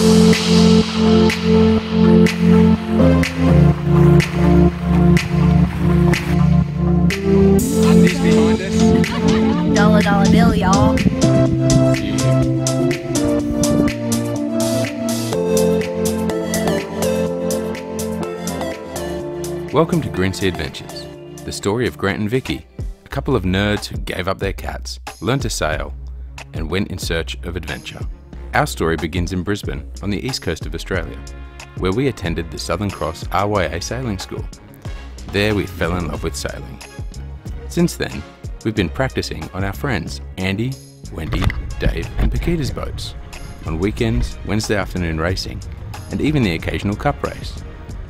Undies behind us. Dollar bill, y'all. Welcome to Grincy Adventures, the story of Grant and Vicky, a couple of nerds who gave up their cats, learned to sail, and went in search of adventure. Our story begins in Brisbane, on the east coast of Australia, where we attended the Southern Cross RYA sailing school. There we fell in love with sailing. Since then, we've been practicing on our friends Andy, Wendy, Dave and Paquita's boats, on weekends, Wednesday afternoon racing, and even the occasional cup race,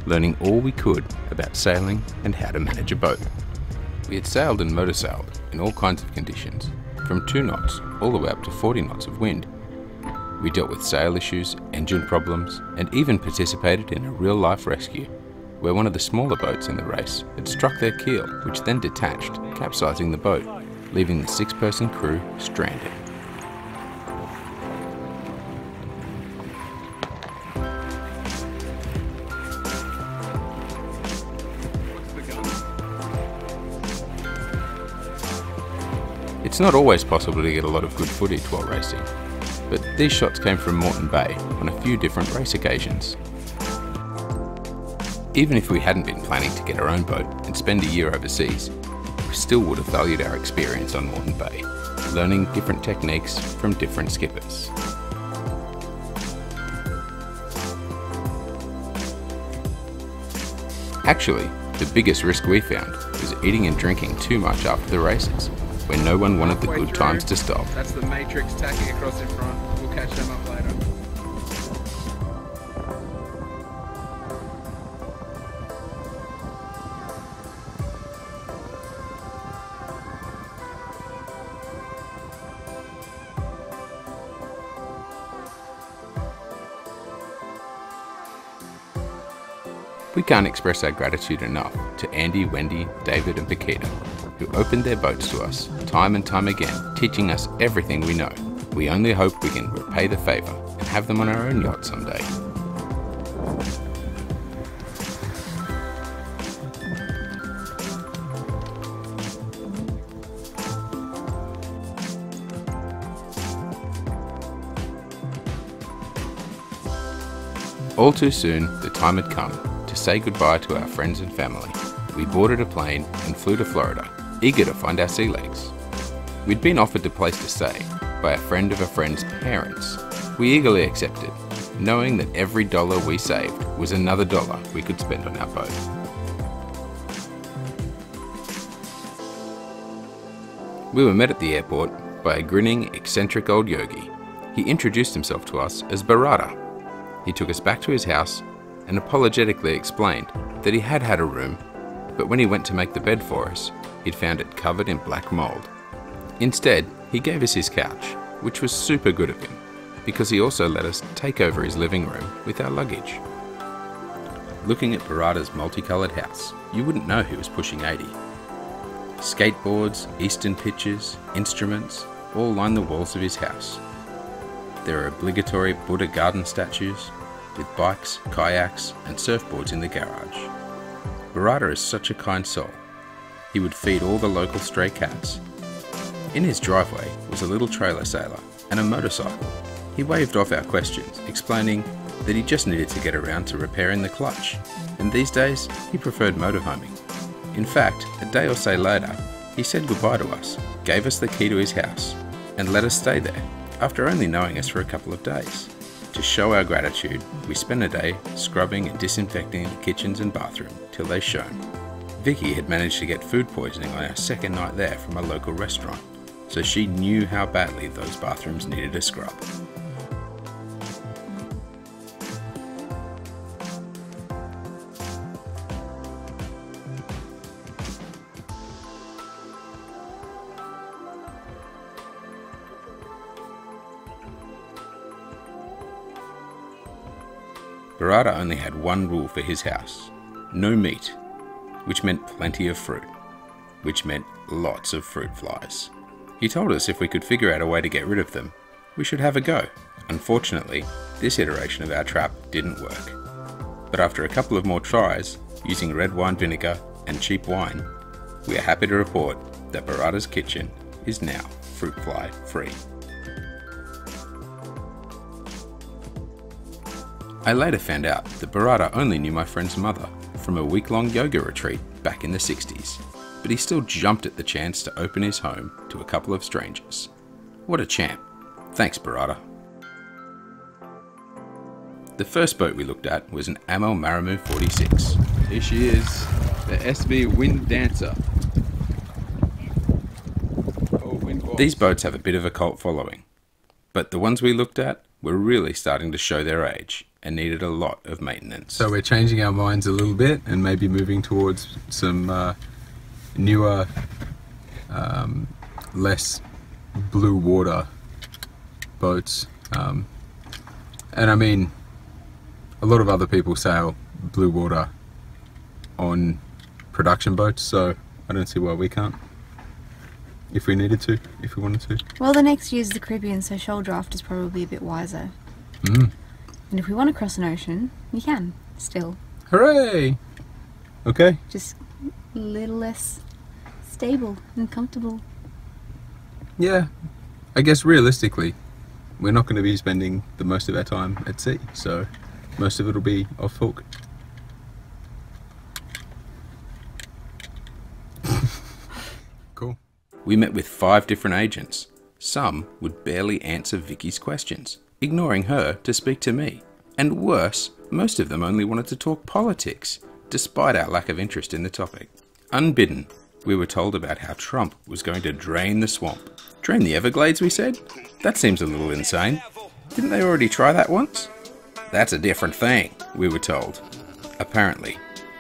learning all we could about sailing and how to manage a boat. We had sailed and motor sailed in all kinds of conditions, from 2 knots all the way up to 40 knots of wind. We dealt with sail issues, engine problems, and even participated in a real-life rescue, where one of the smaller boats in the race had struck their keel, which then detached, capsizing the boat, leaving the 6-person crew stranded. It's not always possible to get a lot of good footage while racing, but these shots came from Moreton Bay on a few different race occasions. Even if we hadn't been planning to get our own boat and spend a year overseas, we still would have valued our experience on Moreton Bay, learning different techniques from different skippers. Actually, the biggest risk we found was eating and drinking too much after the races, when no one wanted the good times to stop. That's the Matrix tacking across in front. We'll catch them up later. We can't express our gratitude enough to Andy, Wendy, David and Paquita, who opened their boats to us time and time again, teaching us everything we know. We only hope we can repay the favour and have them on our own yacht someday. All too soon, the time had come to say goodbye to our friends and family. We boarded a plane and flew to Florida, eager to find our sea legs. We'd been offered a place to stay by a friend of a friend's parents. We eagerly accepted, knowing that every dollar we saved was another dollar we could spend on our boat. We were met at the airport by a grinning, eccentric old yogi. He introduced himself to us as Bharata. He took us back to his house and apologetically explained that he had had a room, but when he went to make the bed for us, he'd found it covered in black mould. Instead, he gave us his couch, which was super good of him, because he also let us take over his living room with our luggage. Looking at Bharata's multicoloured house, you wouldn't know he was pushing 80. Skateboards, Eastern pictures, instruments, all line the walls of his house. There are obligatory Buddha garden statues, with bikes, kayaks and surfboards in the garage. Bharata is such a kind soul. He would feed all the local stray cats. In his driveway was a little trailer sailor and a motorcycle. He waved off our questions, explaining that he just needed to get around to repairing the clutch, and these days he preferred motorhoming. In fact, a day or so later, he said goodbye to us, gave us the key to his house, and let us stay there, after only knowing us for a couple of days. To show our gratitude, we spent a day scrubbing and disinfecting the kitchens and bathroom till they shone. Vicky had managed to get food poisoning on our second night there from a local restaurant, so she knew how badly those bathrooms needed a scrub. Bharata only had one rule for his house: no meat, which meant plenty of fruit, which meant lots of fruit flies. He told us if we could figure out a way to get rid of them, we should have a go. Unfortunately, this iteration of our trap didn't work. But after a couple of more tries, using red wine vinegar and cheap wine, we are happy to report that Bharata's kitchen is now fruit fly free. I later found out that Bharata only knew my friend's mother from a week-long yoga retreat back in the 60s, but he still jumped at the chance to open his home to a couple of strangers. What a champ. Thanks, Bharata. The first boat we looked at was an Amel Maramu 46. Here she is, the SB Wind Dancer. Oh, wind walks. These boats have a bit of a cult following, but the ones we looked at were really starting to show their age and needed a lot of maintenance. So we're changing our minds a little bit and maybe moving towards some newer, less blue water boats. And I mean, a lot of other people sail blue water on production boats, so I don't see why we can't. If we needed to, if we wanted to. Well, the next year's the Caribbean, so shoal draft is probably a bit wiser. And if we want to cross an ocean, we can, still. Hooray! Okay. Just a little less stable and comfortable. Yeah. I guess realistically, we're not going to be spending the most of our time at sea, so most of it will be off hook. Cool. We met with 5 different agents. Some would barely answer Vicky's questions, ignoring her to speak to me. And worse, most of them only wanted to talk politics, despite our lack of interest in the topic. Unbidden, we were told about how Trump was going to drain the swamp. Drain the Everglades, we said? That seems a little insane. Didn't they already try that once? That's a different thing, we were told. Apparently,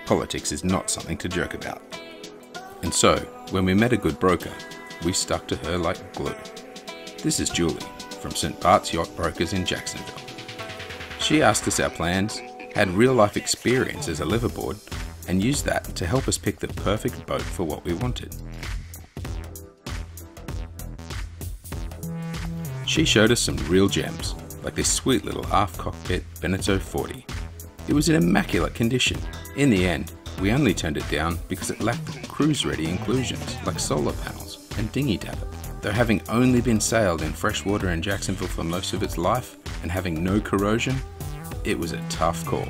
politics is not something to joke about. And so, when we met a good broker, we stuck to her like glue. This is Julie, from St. Bart's Yacht Brokers in Jacksonville. She asked us our plans, had real-life experience as a liveaboard, and used that to help us pick the perfect boat for what we wanted. She showed us some real gems, like this sweet little half-cockpit Beneteau 40. It was in immaculate condition. In the end, we only turned it down because it lacked cruise-ready inclusions like solar panels and dinghy dabber. Though having only been sailed in freshwater in Jacksonville for most of its life and having no corrosion, it was a tough call.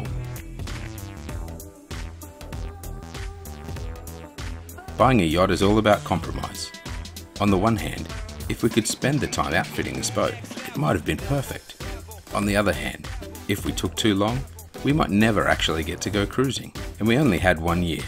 Buying a yacht is all about compromise. On the one hand, if we could spend the time outfitting this boat, it might have been perfect. On the other hand, if we took too long, we might never actually get to go cruising, and we only had 1 year.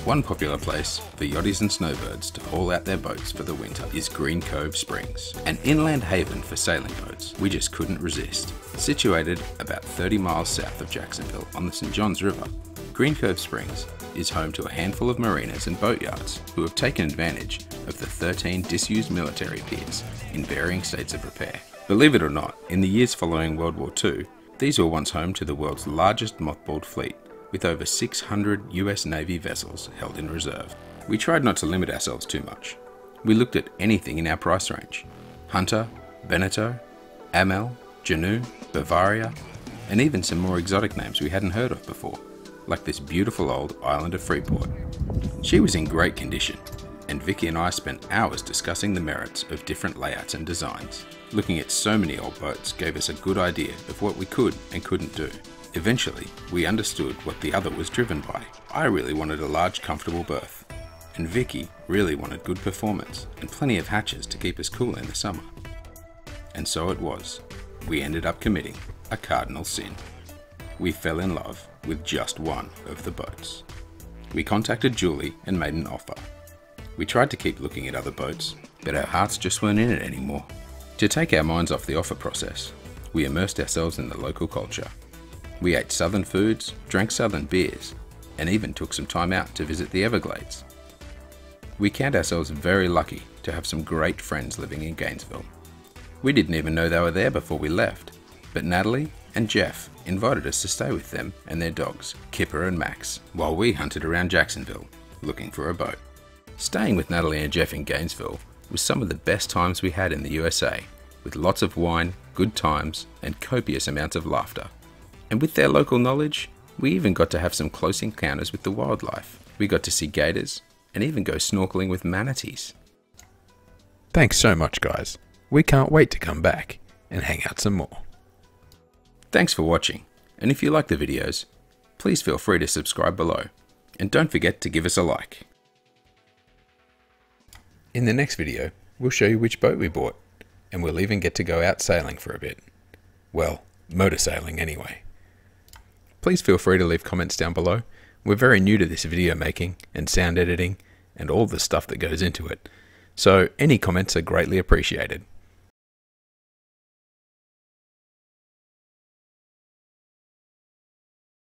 One popular place for yachties and snowbirds to haul out their boats for the winter is Green Cove Springs, an inland haven for sailing boats we just couldn't resist. Situated about 30 miles south of Jacksonville on the St. Johns River, Green Cove Springs is home to a handful of marinas and boatyards who have taken advantage of the 13 disused military piers in varying states of repair. Believe it or not, in the years following World War II, these were once home to the world's largest mothballed fleet, with over 600 US Navy vessels held in reserve. We tried not to limit ourselves too much. We looked at anything in our price range. Hunter, Beneteau, Amel, Janu, Bavaria, and even some more exotic names we hadn't heard of before, like this beautiful old island of Freeport. She was in great condition, and Vicky and I spent hours discussing the merits of different layouts and designs. Looking at so many old boats gave us a good idea of what we could and couldn't do. Eventually, we understood what the other was driven by. I really wanted a large, comfortable berth, and Vicky really wanted good performance and plenty of hatches to keep us cool in the summer. And so it was. We ended up committing a cardinal sin. We fell in love with just one of the boats. We contacted Julie and made an offer. We tried to keep looking at other boats, but our hearts just weren't in it anymore. To take our minds off the offer process, we immersed ourselves in the local culture. We ate southern foods, drank southern beers, and even took some time out to visit the Everglades. We count ourselves very lucky to have some great friends living in Gainesville. We didn't even know they were there before we left, but Natalie and Jeff invited us to stay with them and their dogs, Kipper and Max, while we hunted around Jacksonville, looking for a boat. Staying with Natalie and Jeff in Gainesville was some of the best times we had in the USA, with lots of wine, good times, and copious amounts of laughter. And with their local knowledge, we even got to have some close encounters with the wildlife. We got to see gators and even go snorkeling with manatees. Thanks so much, guys. We can't wait to come back and hang out some more. Thanks for watching, and if you like the videos, please feel free to subscribe below, and don't forget to give us a like. In the next video, we'll show you which boat we bought, and we'll even get to go out sailing for a bit. Well, motor sailing anyway. Please feel free to leave comments down below. We're very new to this video making and sound editing and all the stuff that goes into it, so any comments are greatly appreciated.